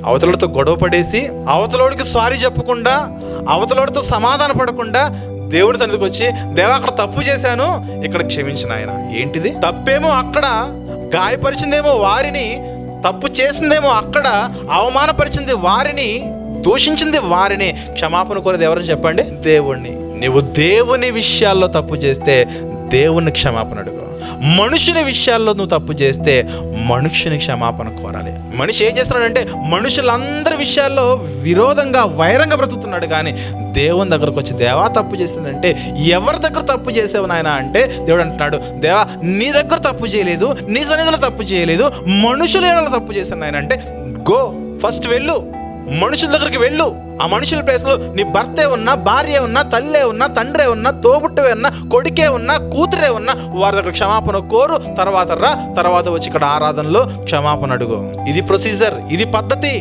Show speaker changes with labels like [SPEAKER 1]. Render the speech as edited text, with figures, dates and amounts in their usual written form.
[SPEAKER 1] అవతలడితో గొడవ పడేసి, అవతలోడికి సారీ చెప్పకుండా, అవతలోడితో సమాధాన పడకుండా దేవుడి సన్నిధికి వచ్చి, దేవా అక్కడ తప్పు చేశాను, ఇక్కడ క్షమించిన ఆయన. ఏంటిది? తప్పేమో అక్కడ, గాయపరిచిందేమో వారిని, తప్పు చేసిందేమో అక్కడ, అవమానపరిచింది వారిని, దూషించింది వారిని. క్షమాపణ కోరేది ఎవరని చెప్పండి? దేవుణ్ణి. నువ్వు దేవుని విషయాల్లో తప్పు చేస్తే దేవుని క్షమాపణ అడుగు. మనుషుని విషయాల్లో నువ్వు తప్పు చేస్తే మనుషుని క్షమాపణ కోరాలి. మనిషి ఏం చేస్తున్నాడంటే మనుషులందరి విషయాల్లో విరోధంగా, వైరంగా బ్రతుకుతున్నాడు. కానీ దేవుని దగ్గరకు వచ్చి, దేవా తప్పు చేసిందంటే, ఎవరి దగ్గర తప్పు చేసావు నాయన అంటే, దేవుడు అంటున్నాడు, దేవా నీ దగ్గర తప్పు చేయలేదు, నీ సన్నిధిలో తప్పు చేయలేదు, మనుషుల ఏడలో తప్పు చేశాను నాయన అంటే, గో ఫస్ట్ వెళ్ళు, మనుషుల దగ్గరికి వెళ్ళు. ఆ మనుషుల ప్లేస్లో నీ భర్తే ఉన్నా, భార్య ఉన్నా, తల్లే ఉన్నా, తండ్రే ఉన్నా, తోబుట్టువే ఉన్నా, కొడుకే ఉన్నా, కూతురే ఉన్నా, వారి దగ్గర క్షమాపణ కోరు. తర్వాత వచ్చి ఇక్కడ ఆరాధనలో క్షమాపణ అడుగు. ఇది ప్రొసీజర్, ఇది పద్ధతి.